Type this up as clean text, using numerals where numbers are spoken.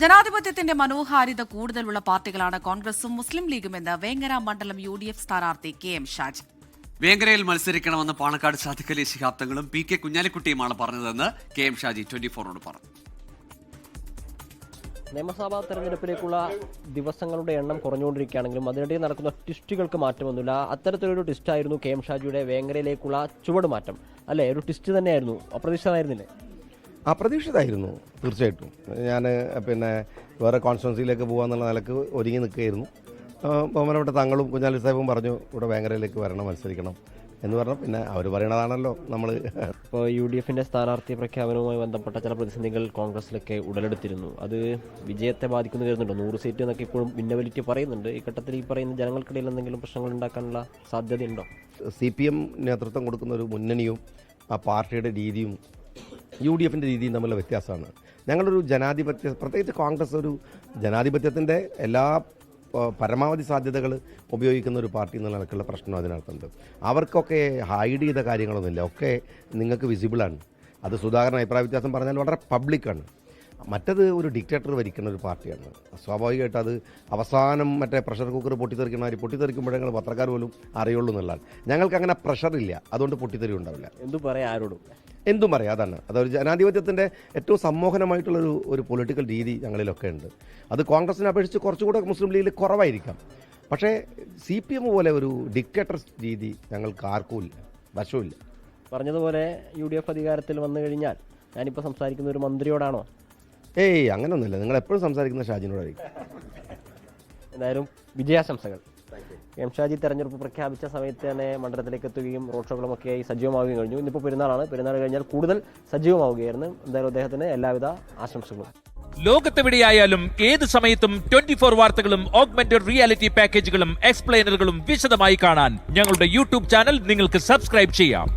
ജനാധിപത്യത്തിന്റെ മനോഹാരിത കൂടുതലുള്ള പാർട്ടികളാണ് കോൺഗ്രസും മുസ്ലിം ലീഗുമെന്ന് വേങ്ങര മണ്ഡലം UDF സ്ഥാനാർത്ഥി KM ഷാജി. വേങ്ങരയിൽ മത്സരിക്കണമെന്ന് പാണക്കാട് സാദിഖ് അലി ശിഹാബ് തങ്ങളും PK കുഞ്ഞാലിക്കുട്ടിയുമാണ് പറഞ്ഞതെന്ന് KM ഷാജി 24 പറഞ്ഞു. നിയമസഭാ തെരഞ്ഞെടുപ്പിലേക്കുള്ള ദിവസങ്ങളുടെ എണ്ണം കുറഞ്ഞുകൊണ്ടിരിക്കുകയാണെങ്കിലും അതിനിടയിൽ നടക്കുന്ന ട്വിസ്റ്റുകൾക്ക് മാറ്റമൊന്നുമില്ല. അത്തരത്തിലൊരു ട്വിസ്റ്റായിരുന്നു KM ഷാജിയുടെ വേങ്ങരയിലേക്കുള്ള ചുവട് മാറ്റം. അല്ലേ, ഒരു ട്വിസ്റ്റ് തന്നെയായിരുന്നു, അപ്രതീക്ഷിതമായിരുന്നില്ലേ? അപ്രതീക്ഷിതമായിരുന്നു തീർച്ചയായിട്ടും. ഞാൻ വേറെ കോൺസ്റ്റിറ്റ്യുവൻസിയിലേക്ക് പോകാമെന്നുള്ള നിലക്ക് ഒരുങ്ങി നിൽക്കുകയായിരുന്നു. ബഹുമാനപ്പെട്ട തങ്ങളും കുഞ്ഞാലി സാഹിബും പറഞ്ഞു ഇവിടെ വേങ്ങരയിലേക്ക് വരണം, മത്സരിക്കണം എന്ന് പറഞ്ഞു. പിന്നെ അവർ പറയണതാണല്ലോ നമ്മൾ. ഇപ്പോൾ UDFന്റെ സ്ഥാനാർത്ഥി പ്രഖ്യാപനവുമായി ബന്ധപ്പെട്ട ചില പ്രതിസന്ധികൾ കോൺഗ്രസിലൊക്കെ ഉടലെടുത്തിരുന്നു. അത് വിജയത്തെ ബാധിക്കുന്നു വരുന്നുണ്ടോ? 100 സീറ്റ് എന്നൊക്കെ ഇപ്പോഴും ഭിന്നവലിറ്റി പറയുന്നുണ്ട്. ഈ ഘട്ടത്തിൽ ഈ പറയുന്ന ജനങ്ങൾക്കിടയിൽ എന്തെങ്കിലും പ്രശ്നങ്ങൾ ഉണ്ടാക്കാനുള്ള സാധ്യതയുണ്ടോ? CPM നേതൃത്വം കൊടുക്കുന്ന ഒരു മുന്നണിയും ആ പാർട്ടിയുടെ രീതിയും UDFന്റെ രീതിയും തമ്മിലുള്ള വ്യത്യാസമാണ്. ഞങ്ങളൊരു ജനാധിപത്യ, പ്രത്യേകിച്ച് കോൺഗ്രസ് ഒരു ജനാധിപത്യത്തിൻ്റെ എല്ലാ പരമാവധി സാധ്യതകൾ ഉപയോഗിക്കുന്ന ഒരു പാർട്ടി എന്നുള്ള നിലക്കുള്ള പ്രശ്നം അതിനകത്തുണ്ട്. അവർക്കൊക്കെ ഹൈഡ് ചെയ്ത കാര്യങ്ങളൊന്നുമില്ല, ഒക്കെ നിങ്ങൾക്ക് വിസിബിളാണ്. അത് സുധാകരൻ അഭിപ്രായ വ്യത്യാസം പറഞ്ഞാൽ വളരെ പബ്ലിക്കാണ്. മറ്റത് ഒരു ഡിക്റ്റേറ്റർ ഭരിക്കുന്ന ഒരു പാർട്ടിയാണ്. സ്വാഭാവികമായിട്ട് അത് അവസാനം പ്രഷർ കുക്കർ പൊട്ടിത്തെറിക്കുമ്പോഴേ ഞങ്ങൾ പത്രക്കാർ പോലും അറിയുള്ളൂ എന്നുള്ളതാണ്. ഞങ്ങൾക്ക് അങ്ങനെ പ്രഷറില്ല, അതുകൊണ്ട് പൊട്ടിത്തെറി ഉണ്ടാവില്ല. എന്തും പറയാം, ആരോടും എന്തും പറയാം. അതാണ് അതൊരു ജനാധിപത്യത്തിൻ്റെ ഏറ്റവും സമ്മോഹനമായിട്ടുള്ളൊരു പൊളിറ്റിക്കൽ രീതി ഞങ്ങളിലൊക്കെ ഉണ്ട്. അത് കോൺഗ്രസിനെ അപേക്ഷിച്ച് കുറച്ചുകൂടെ മുസ്ലിം ലീഗിൽ കുറവായിരിക്കാം. പക്ഷേ CPM പോലെ ഒരു ഡിക്റ്റേറ്റർ രീതി ഞങ്ങൾക്ക് ആർക്കും ഇല്ല, വശവുമില്ല. പറഞ്ഞതുപോലെ UDF അധികാരത്തിൽ വന്നു കഴിഞ്ഞാൽ ഞാനിപ്പോൾ സംസാരിക്കുന്ന ഒരു മന്ത്രിയോടാണോ? അങ്ങനെയൊന്നുമില്ല. നിങ്ങൾ എപ്പോഴും സംസാരിക്കുന്ന ഷാജിനോടായിരിക്കും. എന്തായാലും വിജയാശംസകൾ. KM ഷാജി തെരഞ്ഞെടുപ്പ് പ്രഖ്യാപിച്ച സമയത്ത് തന്നെ മണ്ഡലത്തിലേക്ക് എത്തുകയും റോഡ് ഷോകളുമൊക്കെയായി സജീവമാവുകയും കഴിഞ്ഞു. ഇന്നിപ്പോൾ പെരുന്നാളാണ്. പെരുന്നാൾ കഴിഞ്ഞാൽ കൂടുതൽ സജീവമാവുകയായിരുന്നു. എന്തായാലും അദ്ദേഹത്തിന് എല്ലാവിധ ആശംസകളും. ലോകത്തെവിടെയായാലും ഏത് സമയത്തും 24 വാർത്തകളും ഓഗ്മെന്റഡ് റിയാലിറ്റി പാക്കേജുകളും എക്സ്പ്ലെയിനറുകളും വിശദമായി കാണാൻ ഞങ്ങളുടെ YouTube ചാനൽ നിങ്ങൾക്ക് സബ്സ്ക്രൈബ് ചെയ്യാം.